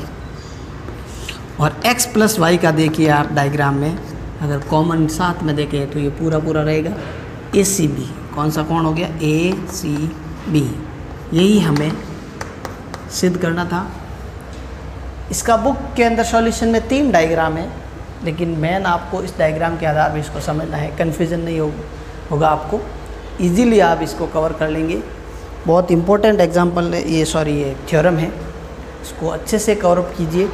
S1: और x + y का देखिए आप डायग्राम में, अगर कॉमन साथ में देखें तो ये पूरा रहेगा ACB। कौन सा कोण हो गया, ACB। यही हमें सिद्ध करना था। इसका बुक के अंदर सॉल्यूशन में 3 डायग्राम है, लेकिन मेन आपको इस डायग्राम के आधार पर इसको समझना है, कन्फ्यूज़न नहीं होगा आपको, इजीली आप इसको कवर कर लेंगे। बहुत इंपॉर्टेंट एग्जांपल है ये, ये थ्योरम है, इसको अच्छे से कवर अप कीजिए।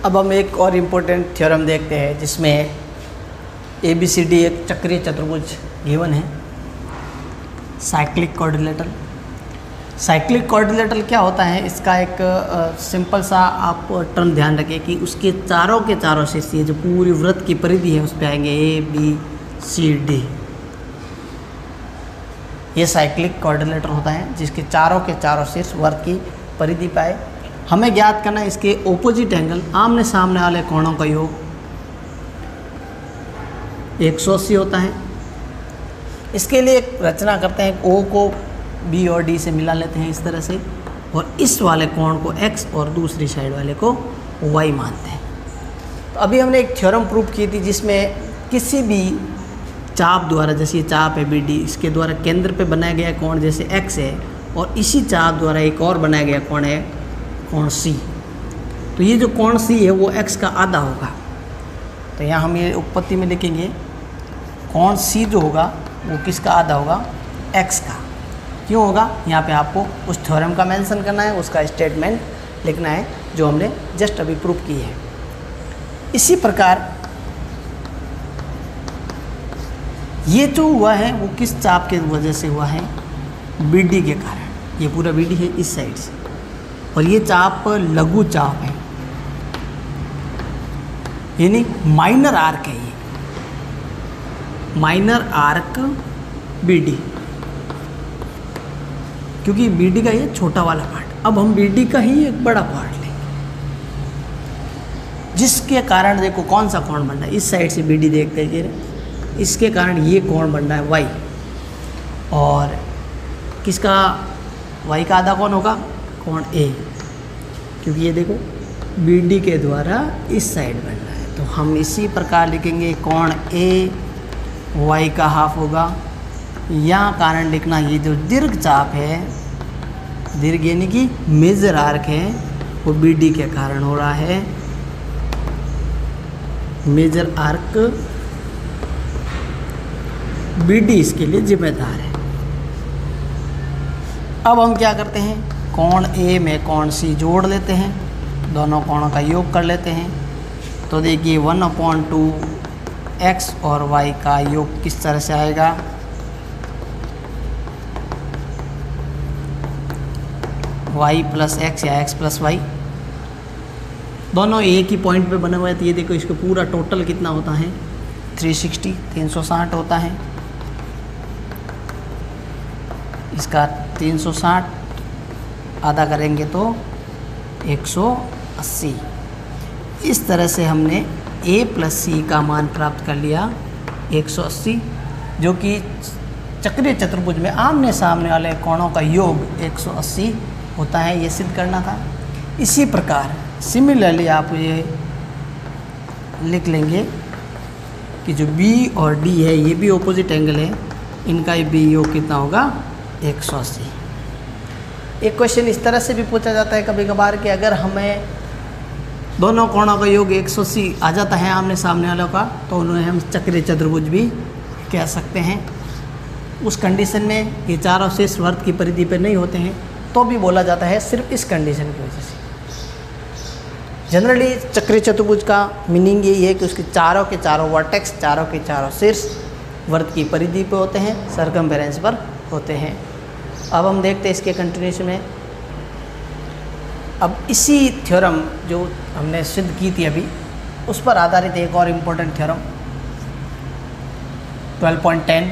S1: अब हम एक और इम्पोर्टेंट थ्योरम देखते हैं जिसमें ABCD एक चक्रीय चतुर्भुज गिवन है, साइक्लिक क्वाड्रिलेटरल। साइक्लिक क्वाड्रिलेटरल क्या होता है, इसका एक सिंपल सा आप टर्म ध्यान रखें कि उसके चारों के चारों शेष, ये जो पूरी वृत्त की परिधि है उस पर आएंगे A B CD। ये साइक्लिक क्वाड्रिलेटरल होता है जिसके चारों के चारों शीर्ष वृत्त की परिधि पे आए। हमें ज्ञात करना है इसके ऑपोजिट एंगल, आमने सामने वाले कोणों का योग 180 होता है। इसके लिए एक रचना करते हैं, O को B और D से मिला लेते हैं इस तरह से, और इस वाले कोण को X और दूसरी साइड वाले को Y मानते हैं। तो अभी हमने एक थ्योरम प्रूव की थी जिसमें किसी भी चाप द्वारा, जैसे ये चाप है BD, इसके द्वारा केंद्र पे बनाया गया कोण जैसे X है, और इसी चाप द्वारा एक और बनाया गया कोण है कोण C। तो ये जो कोण C है वो X का आधा होगा। तो यहाँ हम ये उत्पत्ति में लिखेंगे कोण C जो होगा वो किसका आधा होगा, X का। क्यों होगा, यहाँ पे आपको उस थ्योरम का मेंशन करना है, उसका स्टेटमेंट लिखना है जो हमने जस्ट अभी प्रूव की है। इसी प्रकार ये जो हुआ है वो किस चाप के वजह से हुआ है, BD के कारण। ये पूरा BD है इस साइड से, और ये चाप लघु चाप है, यानी माइनर आर्क है। ये माइनर आर्क BD, क्योंकि BD का ये छोटा वाला पार्ट। अब हम BD का ही एक बड़ा पार्ट लेंगे, जिसके कारण देखो कौन सा कोण बन रहा है, इस साइड से BD देखते हैं, इसके कारण ये कोण बन रहा है Y, और किसका, Y का आधा कौन होगा, कोण A, क्योंकि ये देखो BD के द्वारा इस साइड बन रहा है। तो हम इसी प्रकार लिखेंगे कोण A Y का हाफ होगा। यहाँ कारण लिखना, ये जो दीर्घ चाप है, दीर्घ यानी कि मेजर आर्क है, वो BD के कारण हो रहा है। मेजर आर्क BD इसके लिए जिम्मेदार है। अब हम क्या करते हैं, कोण A में कोण C जोड़ लेते हैं, दोनों कोणों का योग कर लेते हैं। तो देखिए 1/2 X और Y का योग किस तरह से आएगा, Y + X या X + Y, दोनों एक ही पॉइंट पे बने हुए हैं। तो ये देखो इसको पूरा टोटल कितना होता है, 360 होता है। इसका 360 आधा करेंगे तो 180। इस तरह से हमने A + C का मान प्राप्त कर लिया 180, जो कि चक्रीय चतुर्भुज में आमने सामने वाले कोणों का योग 180 होता है, ये सिद्ध करना था। इसी प्रकार सिमिलरली आप ये लिख लेंगे कि जो B और D है ये भी ऑपोजिट एंगल है, इनका भी योग कितना होगा, 180। एक क्वेश्चन इस तरह से भी पूछा जाता है कभी कभार कि अगर हमें दोनों कोणों का योग 180 आ जाता है आमने सामने वालों का, तो उन्हें हम चक्रीय चतुर्भुज भी कह सकते हैं। उस कंडीशन में ये चारों शीर्ष वृत्त की परिधि पर नहीं होते हैं तो भी बोला जाता है, सिर्फ इस कंडीशन की वजह से। जनरली चक्रीय चतुर्भुज का मीनिंग यही है कि उसके चारों के चारों वर्टेक्स, चारों के चारों शीर्ष वृत्त की परिधि पे होते हैं, सर्कमफेरेंस पर होते हैं। अब हम देखते हैं इसके कंटिन्यूएशन में। अब इसी थ्योरम जो हमने सिद्ध की थी अभी, उस पर आधारित एक और इम्पोर्टेंट थ्योरम 12.10,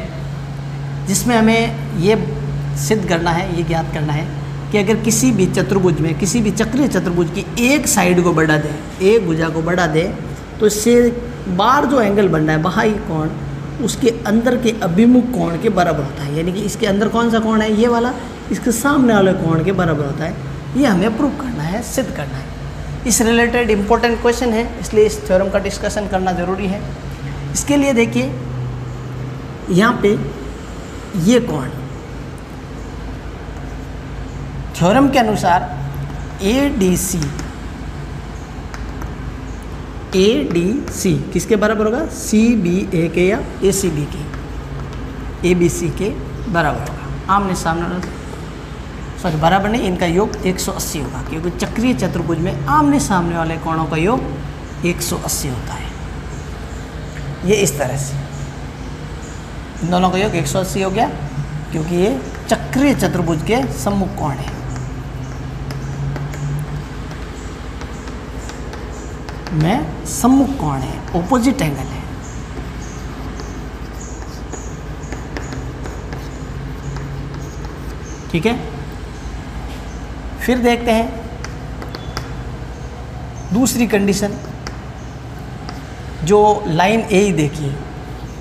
S1: जिसमें हमें ये सिद्ध करना है, ये ज्ञात करना है कि अगर किसी भी चतुर्भुज में, किसी भी चक्रीय चतुर्भुज की एक साइड को बढ़ा दे, एक भुजा को बढ़ा दे, तो इससे बाहर जो एंगल बन रहा है, बाहरी कोण, उसके अंदर के अभिमुख कोण के बराबर होता है। यानी कि इसके अंदर कौन सा कोण है, ये वाला, इसके सामने वाले कोण के बराबर होता है। ये हमें प्रूव करना है, सिद्ध करना है। इस रिलेटेड इम्पोर्टेंट क्वेश्चन है, इसलिए इस थ्योरम का डिस्कशन करना ज़रूरी है। इसके लिए देखिए यहाँ पे ये कोण, थ्योरम के अनुसार ADC किसके बराबर होगा, CBA के या ACB के, ABC के बराबर होगा। आमने सामने, सॉरी बराबर नहीं, इनका योग 180 होगा, क्योंकि चक्रीय चतुर्भुज में आमने सामने वाले कोणों का योग 180 होता है। ये इस तरह से इन दोनों का योग 180 हो गया, क्योंकि ये चक्रीय चतुर्भुज के सम्मुख कोण है। में सम्मुख कोण है, ऑपोजिट एंगल है। ठीक है। फिर देखते हैं दूसरी कंडीशन, जो लाइन ए ई देखिए,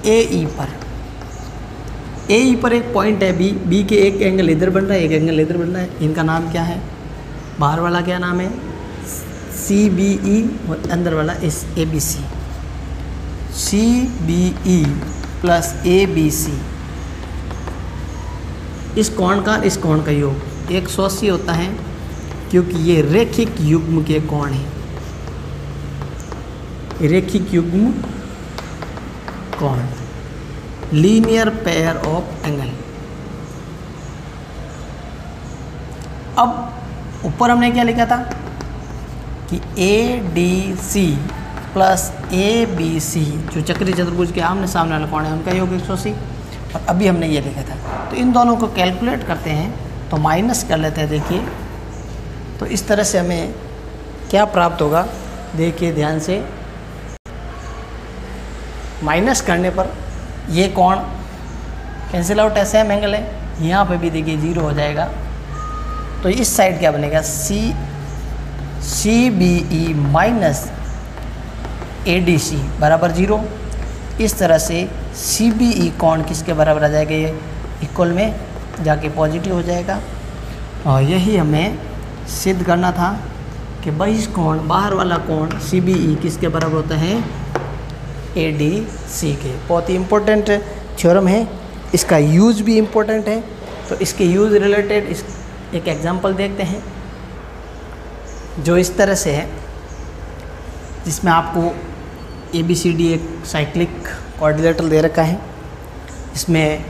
S1: ए ई पर एक पॉइंट है बी के एक एंगल इधर बन रहा है, एक एंगल इधर बन रहा है। इनका नाम क्या है? बाहर वाला क्या नाम है? सी बी ई, और अंदर वाला इस A B C. C B E plus A B C, इस कोण का योग 180 होता है, क्योंकि ये रेखिक युग्म के कोण हैं। रेखिक युग्म कोण, लीनियर पेयर ऑफ एंगल। अब ऊपर हमने क्या लिखा था कि A D C plus A B C, जो चक्रीय चतुर्भुज के आमने सामने वाले कोण है, उनका योग 180। और अभी हमने ये लिखा था, तो इन दोनों को कैलकुलेट करते हैं तो माइनस कर लेते हैं। देखिए, तो इस तरह से हमें क्या प्राप्त होगा, देखिए ध्यान से। माइनस करने पर ये कोण कैंसिल आउट, ऐसे सेम एंगल है, यहाँ पे भी देखिए 0 हो जाएगा। तो इस साइड क्या बनेगा? C B E minus A D C बराबर 0। इस तरह से सी बी ई कोण किसके बराबर आ जाएगा? ये इक्वल में जाके पॉजिटिव हो जाएगा। और यही हमें सिद्ध करना था कि बहिष्कोण, बाहर वाला कोण सी बी ई किसके बराबर होता है? ए डी सी के। बहुत ही इम्पोर्टेंट थ्योरम है, इसका यूज भी इम्पोर्टेंट है। तो इसके यूज रिलेटेड एक एग्जांपल देखते हैं, जो इस तरह से है, जिसमें आपको ए बी सी डी एक साइक्लिक कोऑर्डिनेटर दे रखा है, इसमें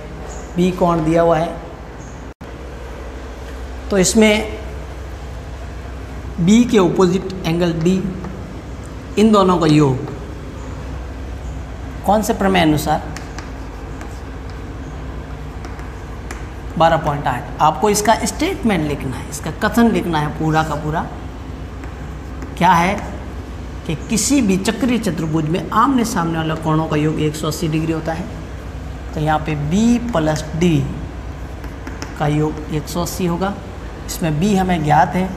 S1: बी कोण दिया हुआ है। तो इसमें बी के ऑपोजिट एंगल डी, इन दोनों का योग कौन से प्रमेय अनुसार? 12.8। आपको इसका स्टेटमेंट लिखना है, इसका कथन लिखना है पूरा का पूरा। क्या है कि किसी भी चक्रीय चतुर्भुज में आमने सामने वाले कोणों का योग 180 डिग्री होता है। तो यहाँ पे b प्लस डी का योग 180 होगा। इसमें b हमें ज्ञात है,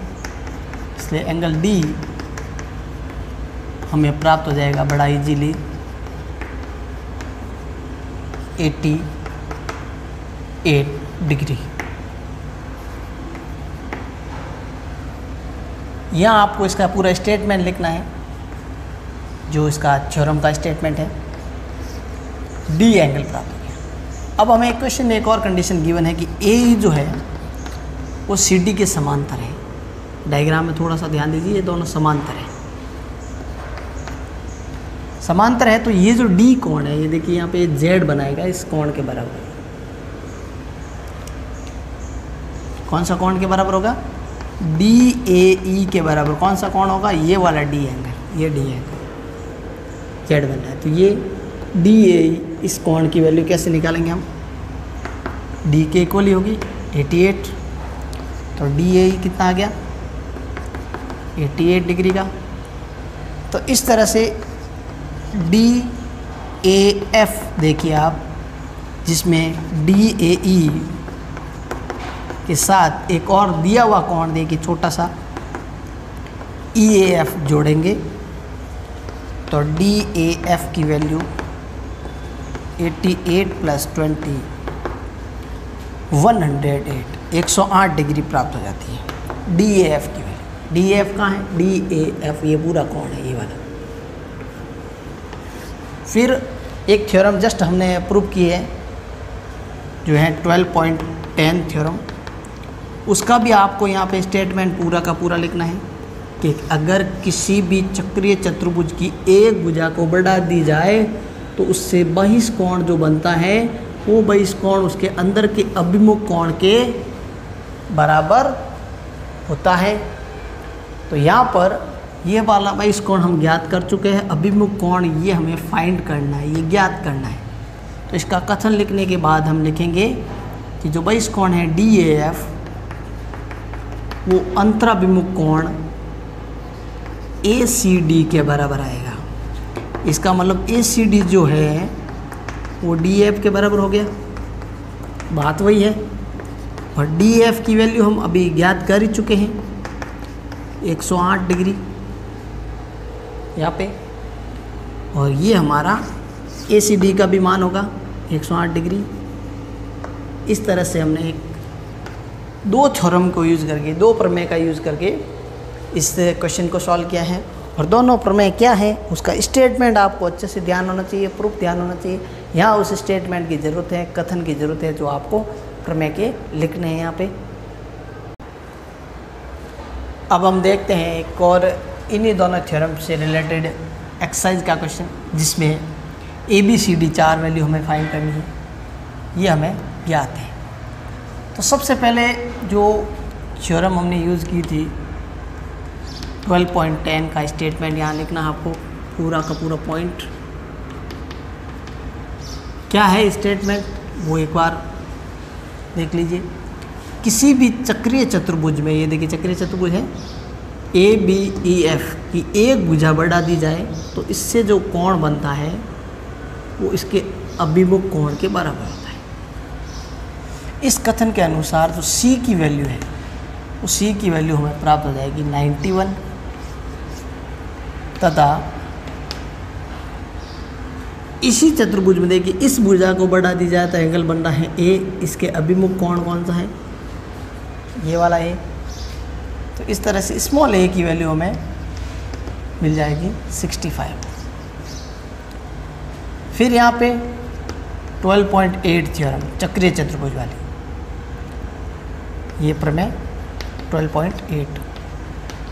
S1: इसलिए एंगल d हमें प्राप्त हो जाएगा बड़ा इजीली 88 डिग्री। यहाँ आपको इसका पूरा स्टेटमेंट लिखना है, जो इसका थ्योरम का स्टेटमेंट है। डी एंगल प्राप्त हो गया। अब हमें एक क्वेश्चन में एक और कंडीशन गिवन है कि ए जो है वो सी डी के समांतर है। डायग्राम में थोड़ा सा ध्यान दीजिए, ये दोनों समांतर है। समांतर है तो ये जो डी कोण है, ये देखिए यहाँ पे जेड बनाएगा इस कोण के बराबर। कौन सा कोण के बराबर होगा? डी ए ई के बराबर। कौन सा कोण होगा? ये वाला डी एंगल, ये डी एंगल जेड बन रहा है। तो ये डी ए ई, इस कोण की वैल्यू कैसे निकालेंगे हम? डी के इक्वल ही होगी 88। तो डी ए ई कितना आ गया? 88 डिग्री का। तो इस तरह से डी ए एफ देखिए आप, जिसमें डी ए ई के साथ एक और दिया हुआ कोण देखिए छोटा सा ई ए एफ जोड़ेंगे, तो डी ए एफ की वैल्यू 88 प्लस 20 108 108 डिग्री प्राप्त हो जाती है डी ए एफ की वैल्यू। डी ए एफ कहाँ है? डी ए एफ ये पूरा कोण है, ये वाला। फिर एक थ्योरम जस्ट हमने प्रूव की है, जो है 12.10 थ्योरम। उसका भी आपको यहाँ पे स्टेटमेंट पूरा का पूरा लिखना है कि अगर किसी भी चक्रीय चतुर्भुज की एक भुजा को बढ़ा दी जाए तो उससे बहिष्कोण जो बनता है वो बहिष्कोण उसके अंदर के अभिमुख कोण के बराबर होता है। तो यहाँ पर ये वाला बहिष्कोण हम ज्ञात कर चुके हैं, अभिमुख कोण ये हमें फाइंड करना है, ये ज्ञात करना है। तो इसका कथन लिखने के बाद हम लिखेंगे कि जो बहिष्कोण है डी ए एफ वो अंतराभिमुख कोण ए सी डी के बराबर आएगा। इसका मतलब ए सी डी जो है वो डी एफ के बराबर हो गया। बात वही है, और डी एफ की वैल्यू हम अभी ज्ञात कर ही चुके हैं 108 डिग्री यहाँ पे, और ये हमारा ए सी डी का भी मान होगा 108 डिग्री। इस तरह से हमने दो थ्योरम को यूज़ करके, दो प्रमेय का यूज़ करके इस क्वेश्चन को सॉल्व किया है। और दोनों प्रमेय क्या है उसका स्टेटमेंट आपको अच्छे से ध्यान होना चाहिए, प्रूफ ध्यान होना चाहिए। यहाँ उस स्टेटमेंट की ज़रूरत है, कथन की ज़रूरत है जो आपको प्रमेय के लिखने हैं यहाँ पे। अब हम देखते हैं एक और इन्हीं दोनों थ्योरम से रिलेटेड एक्सरसाइज का क्वेश्चन, जिसमें ABCD 4 वैल्यू हमें फाइंड करनी है, ये हमें ज्ञात है। तो सबसे पहले जो थ्योरम हमने यूज़ की थी 12.10 का स्टेटमेंट यहाँ लिखना है आपको, पूरा का पूरा पॉइंट क्या है स्टेटमेंट वो एक बार देख लीजिए। किसी भी चक्रीय चतुर्भुज में, ये देखिए चक्रीय चतुर्भुज है ABEF की एक भुजा बढ़ा दी जाए तो इससे जो कोण बनता है वो इसके अभिमुख कोण के बराबर होता है। इस कथन के अनुसार जो C की वैल्यू है वो C की वैल्यू हमें प्राप्त हो जाएगी 91 तथा इसी चतुर्भुज में देखिए इस भुजा को बढ़ा दी जाए तो एंगल बन रहा है A, इसके अभिमुख कोण कौन सा है, ये वाला A। तो इस तरह से स्मॉल a की वैल्यू हमें मिल जाएगी 65। फिर यहाँ पे 12.8 थ्योरम चक्रीय चतुर्भुज वाली, ये प्रमेय 12.8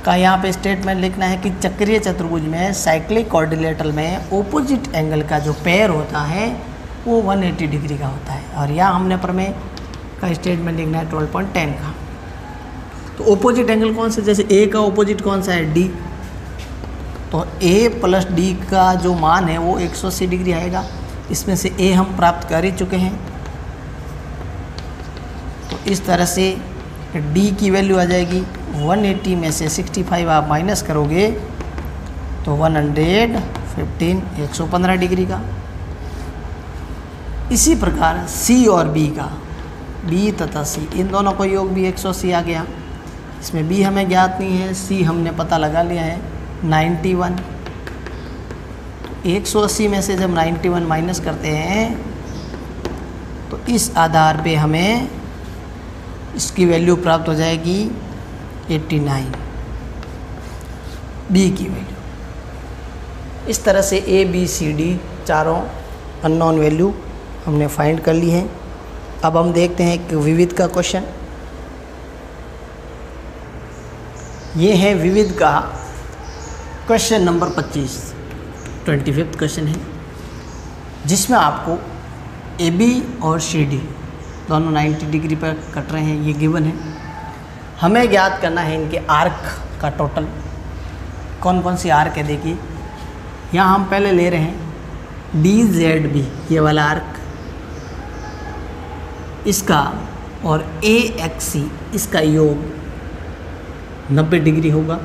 S1: का यहाँ पे स्टेटमेंट लिखना है कि चक्रीय चतुर्भुज में साइक्लिक क्वाड्रिलेटरल में ऑपोजिट एंगल का जो पेयर होता है वो 180 डिग्री का होता है। और यहाँ हमने प्रमेय का स्टेटमेंट लिखना है 12.10 का। तो ऑपोजिट एंगल कौन सा, जैसे A का ऑपोजिट कौन सा है D, तो A प्लस D का जो मान है वो 180 डिग्री आएगा। इसमें से A हम प्राप्त कर ही चुके हैं, तो इस तरह से D की वैल्यू आ जाएगी 180 में से 65 आप माइनस करोगे तो 115 115 डिग्री का। इसी प्रकार C और B का, B तथा C इन दोनों का योग भी 180 आ गया। इसमें B हमें ज्ञात नहीं है, C हमने पता लगा लिया है 91। 180 में से जब 91 माइनस करते हैं तो इस आधार पे हमें इसकी वैल्यू प्राप्त हो जाएगी 89, B की वैल्यू। इस तरह से ABCD चारों अननोन वैल्यू हमने फाइंड कर ली है। अब हम देखते हैं एक विविध का क्वेश्चन। ये है विविध का क्वेश्चन नंबर 25 क्वेश्चन है, जिसमें आपको AB और CD दोनों 90 डिग्री पर कट रहे हैं, ये गिवन है। हमें ज्ञात करना है इनके आर्क का टोटल, कौन कौन सी आर्क है। देखिए यहाँ हम पहले ले रहे हैं DZB ये वाला आर्क, इसका और AXC इसका योग 90 डिग्री होगा,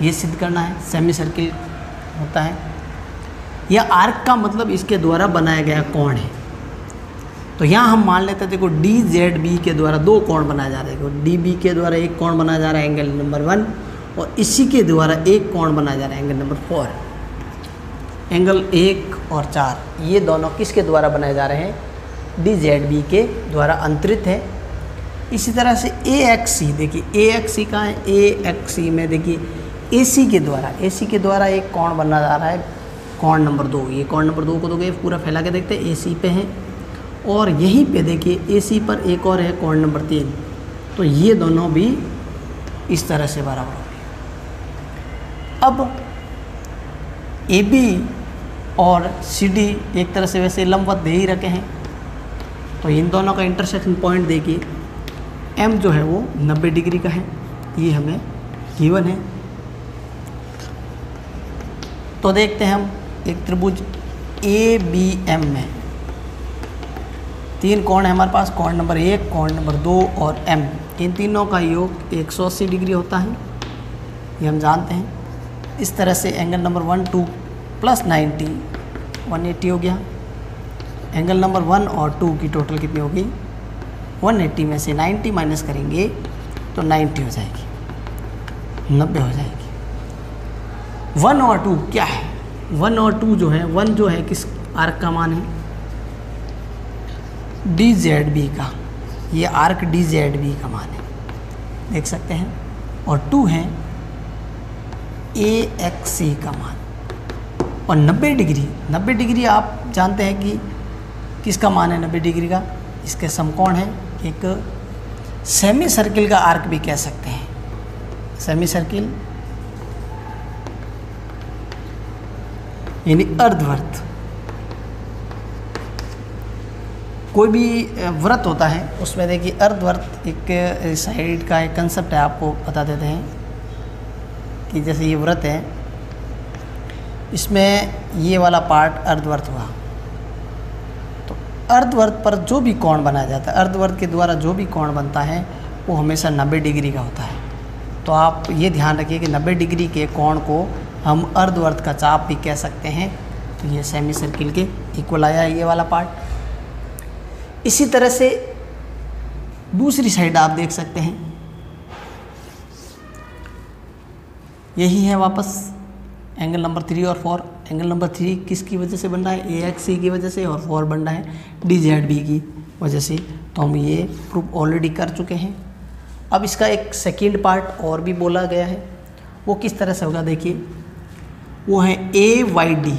S1: ये सिद्ध करना है। सेमी सर्किल होता है, यह आर्क का मतलब इसके द्वारा बनाया गया कोण है। तो यहाँ हम मान लेते हैं, देखो DZB के द्वारा दो कोण बनाया जा रहा है। देखो DB के द्वारा एक कोण बनाया जा रहा है एंगल नंबर 1, और इसी के द्वारा एक कोण बनाया जा रहा है एंगल नंबर 4। एंगल 1 और 4 ये दोनों किसके द्वारा बनाए जा रहे हैं, DZB के द्वारा अंतरित है। इसी तरह से AXC, देखिए AXC कहाँ है, AXC में देखिए AC के द्वारा एक कोण बना जा रहा है, कोण नंबर 2। ये कोण नंबर 2 को दोगे पूरा फैला के देखते हैं, AC पे है। और यहीं पे देखिए AC पर एक और है कोण नंबर 3, तो ये दोनों भी इस तरह से बराबर हो गए। अब AB और CD एक तरह से वैसे लंबवत दे ही रखे हैं, तो इन दोनों का इंटरसेक्शन पॉइंट देखिए M जो है वो 90 डिग्री का है, ये हमें गिवन है। तो देखते हैं हम एक त्रिभुज ABM में 3 कोण है हमारे पास, कोण नंबर 1, कोण नंबर 2 और M। इन तीनों का योग 180 डिग्री होता है, ये हम जानते हैं। इस तरह से एंगल नंबर 1, 2 प्लस 90 180 हो गया। एंगल नंबर 1 और 2 की टोटल कितनी होगी 180 में से 90 माइनस करेंगे तो 90 हो जाएगी, 90 हो जाएगी। 1 और 2 क्या है? 1 और 2 जो है, 1 जो है किस आर्क का मान है? DZB का, ये आर्क DZB का मान है, देख सकते हैं। और 2 है AXC का मान। और 90 डिग्री, 90 डिग्री आप जानते हैं कि किसका मान है 90 डिग्री का? इसके समकोण है, एक सेमी सर्किल का आर्क भी कह सकते हैं। सेमी सर्किल यानी अर्धवृत्त। कोई भी व्रत होता है उसमें देखिए अर्धवृत्त एक साइड का एक कंसेप्ट है, आपको बता देते हैं कि जैसे ये व्रत है, इसमें ये वाला पार्ट अर्धवृत्त हुआ, तो अर्धवृत्त पर जो भी कोण बनाया जाता है, अर्धवृत्त के द्वारा जो भी कोण बनता है वो हमेशा 90 डिग्री का होता है। तो आप ये ध्यान रखिए कि 90 डिग्री के कोण को हम अर्धवृत्त का चाप भी कह सकते हैं। तो ये सेमी सर्किल के इक्वल आया है ये वाला पार्ट। इसी तरह से दूसरी साइड आप देख सकते हैं, यही है वापस एंगल नंबर 3 और 4। एंगल नंबर 3 किसकी वजह से बन रहा है? AXC की वजह से, और 4 बन रहा है DZB की वजह से। तो हम ये प्रूफ ऑलरेडी कर चुके हैं। अब इसका एक सेकेंड पार्ट और भी बोला गया है, वो किस तरह से होगा देखिए, वो है AYD।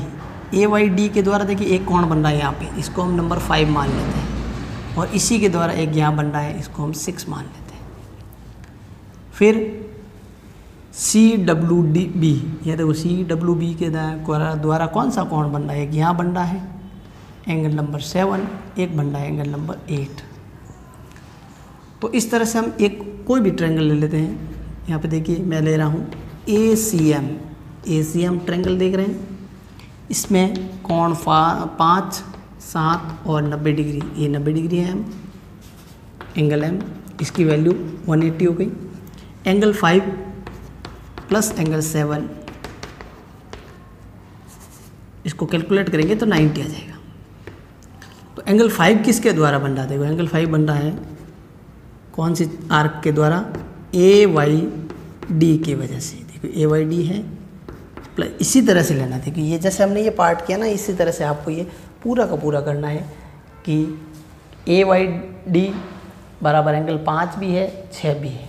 S1: AYD के द्वारा देखिए एक कोण बन रहा है यहाँ पे, इसको हम नंबर 5 मान लेते हैं, और इसी के द्वारा एक यहाँ बन रहा है, इसको हम 6 मान लेते हैं। फिर CWB, ये देखो CWB के द्वारा कौन सा कोण बन रहा है? एक यहाँ बन रहा है एंगल नंबर 7, एक बन रहा है एंगल नंबर 8। तो इस तरह से हम एक कोई भी ट्रायंगल ले लेते हैं। यहाँ पे देखिए मैं ले रहा हूँ ACM ट्रायंगल देख रहे हैं, इसमें कोण 5, 7 और 90 डिग्री, ये 90 डिग्री है एंगल M, इसकी वैल्यू 180 हो गई। एंगल 5 प्लस एंगल 7, इसको कैलकुलेट करेंगे तो 90 आ जाएगा। तो एंगल 5 किसके द्वारा बन रहा है? देखो एंगल 5 बन रहा है कौन सी आर्क के द्वारा? AYD की वजह से। देखो AYD है प्लस, इसी तरह से लेना। देखिए ये जैसे हमने ये पार्ट किया ना, इसी तरह से आपको ये पूरा का पूरा करना है कि AYD बराबर एंगल 5 भी है, 6 भी है,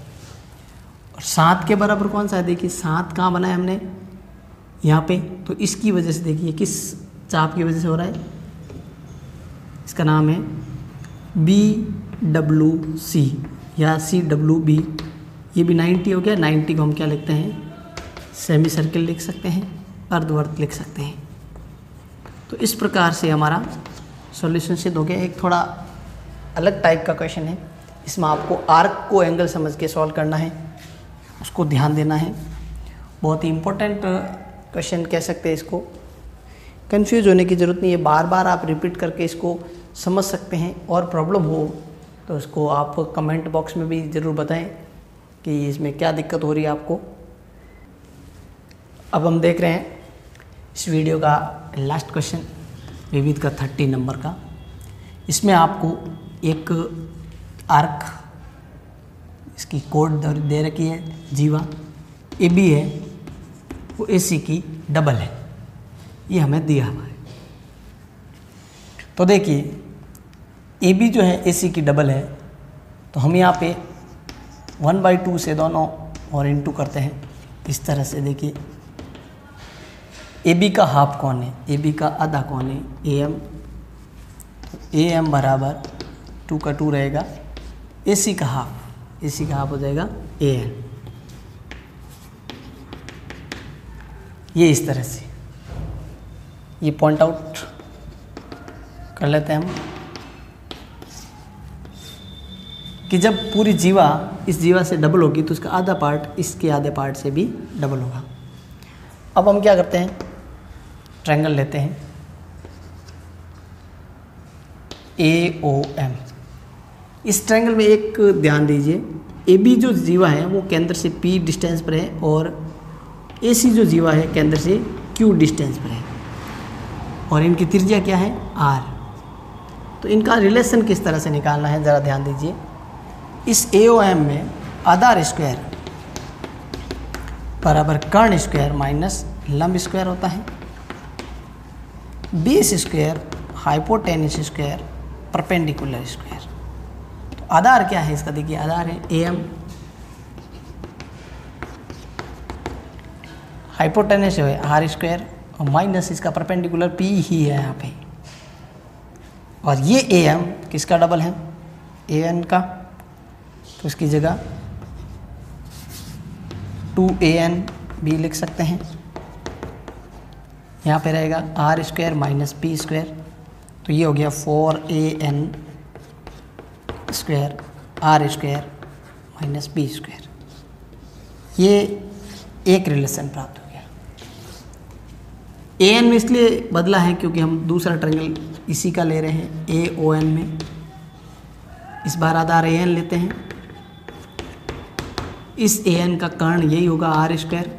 S1: और 7 के बराबर कौन सा है? देखिए 7 कहाँ बना है हमने? यहाँ पे। तो इसकी वजह से देखिए किस चाप की वजह से हो रहा है? इसका नाम है BWC या CWB। ये भी 90 हो गया। 90 को हम क्या लिखते हैं? सेमी सर्किल लिख सकते हैं, अर्धवृत्त लिख सकते हैं। तो इस प्रकार से हमारा सॉल्यूशन सिद्ध हो गया। एक थोड़ा अलग टाइप का क्वेश्चन है, इसमें आपको आर्क को एंगल समझ के सॉल्व करना है, उसको ध्यान देना है। बहुत ही इम्पोर्टेंट क्वेश्चन कह सकते हैं इसको, कंफ्यूज होने की ज़रूरत नहीं है, बार बार आप रिपीट करके इसको समझ सकते हैं। और प्रॉब्लम हो तो उसको आप कमेंट बॉक्स में भी ज़रूर बताएं कि इसमें क्या दिक्कत हो रही है आपको। अब हम देख रहे हैं इस वीडियो का लास्ट क्वेश्चन, विविध का 30 नंबर का। इसमें आपको एक आर्क, इसकी कोड दे रखी है, जीवा AB है, वो AC की डबल है, ये हमें दिया हुआ है। तो देखिए AB जो है AC की डबल है, तो हम यहाँ पे 1/2 से दोनों और इनटू करते हैं। इस तरह से देखिए AB का हाफ कौन है? AB का आधा कौन है? AM। तो AM बराबर 2 का 2 रहेगा, AC का हाफ हो जाएगा AN। ये इस तरह से ये पॉइंट आउट कर लेते हैं हम कि जब पूरी जीवा इस जीवा से डबल होगी तो उसका आधा पार्ट इसके आधे पार्ट से भी डबल होगा। अब हम क्या करते हैं? ट्रायंगल लेते हैं AOM। इस ट्रायंगल में एक ध्यान दीजिए, AB जो जीवा है वो केंद्र से P डिस्टेंस पर है, और AC जो जीवा है केंद्र से Q डिस्टेंस पर है, और इनकी त्रिज्या क्या है? R। तो इनका रिलेशन किस तरह से निकालना है ज़रा ध्यान दीजिए। इस AOM में आधार स्क्वायर बराबर कर्ण स्क्वायर माइनस लंब स्क्वायर होता है, base square hypotenuse square perpendicular square. तो आधार क्या है इसका, देखिए आधार है AM, हाइपोटेन्यूस है R स्क्वायर और माइनस इसका परपेंडिकुलर P ही है यहाँ पे। और ये AM किसका डबल है, AN का, तो इसकी जगह 2AN भी लिख सकते हैं। यहाँ पे रहेगा R square minus P square, तो ये हो गया 4AN square R square minus P square. ये एक रिलेशन प्राप्त हो गया। AN में इसलिए बदला है क्योंकि हम दूसरा ट्रायंगल इसी का ले रहे हैं AON में। इस बार आधार AN लेते हैं, इस AN का कर्ण यही होगा R स्क्वायर,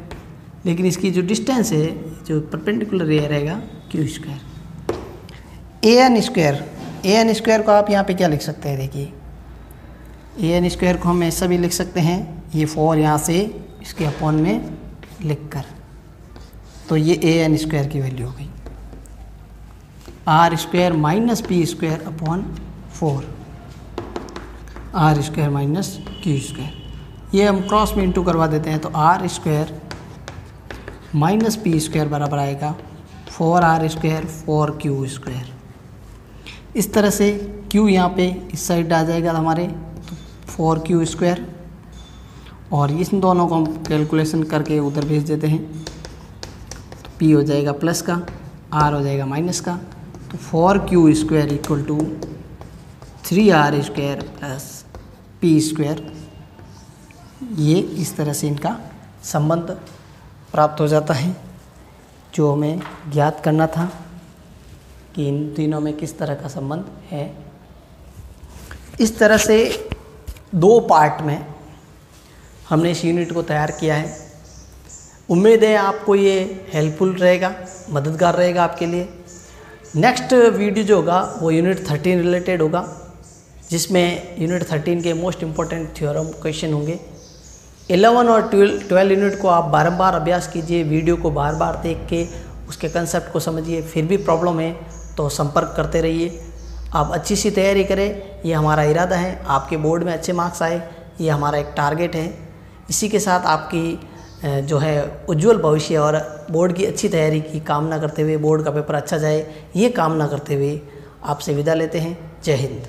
S1: लेकिन इसकी जो डिस्टेंस है जो परपेंडिकुलर ये रहेगा Q स्क्वायर। AN स्क्वायर को आप यहाँ पे क्या लिख सकते हैं, देखिए AN स्क्वायर को हम ऐसा भी लिख सकते हैं, ये 4 यहाँ से इसके अपॉन में लिख कर, तो ये AN स्क्वायर की वैल्यू हो गई R square minus P square upon 4 R square minus Q square. ये हम क्रॉस में इंटू करवा देते हैं, तो R square minus P square बराबर आएगा 4R स्क्वायर 4Q स्क्वायर। इस तरह से Q यहाँ पे इस साइड आ जाएगा हमारे, तो 4Q स्क्वायर, और इन दोनों को हम कैलकुलेशन करके उधर भेज देते हैं, तो P हो जाएगा प्लस का, R हो जाएगा माइनस का, तो 4Q square equal to 3R square plus P square. ये इस तरह से इनका संबंध प्राप्त हो जाता है जो हमें ज्ञात करना था कि इन तीनों में किस तरह का संबंध है। इस तरह से 2 पार्ट में हमने इस यूनिट को तैयार किया है। उम्मीद है आपको ये हेल्पफुल रहेगा, मददगार रहेगा आपके लिए। नेक्स्ट वीडियो जो होगा वो यूनिट 13 रिलेटेड होगा, जिसमें यूनिट 13 के मोस्ट इम्पोर्टेंट थ्योरम क्वेश्चन होंगे। 11 और 12 यूनिट को आप बारंबार अभ्यास कीजिए, वीडियो को बार बार देख के उसके कंसेप्ट को समझिए। फिर भी प्रॉब्लम है तो संपर्क करते रहिए। आप अच्छी सी तैयारी करें, ये हमारा इरादा है। आपके बोर्ड में अच्छे मार्क्स आए, ये हमारा एक टारगेट है। इसी के साथ आपकी जो है उज्जवल भविष्य और बोर्ड की अच्छी तैयारी की कामना करते हुए, बोर्ड का पेपर अच्छा जाए ये कामना करते हुए आपसे विदा लेते हैं। जय हिंद।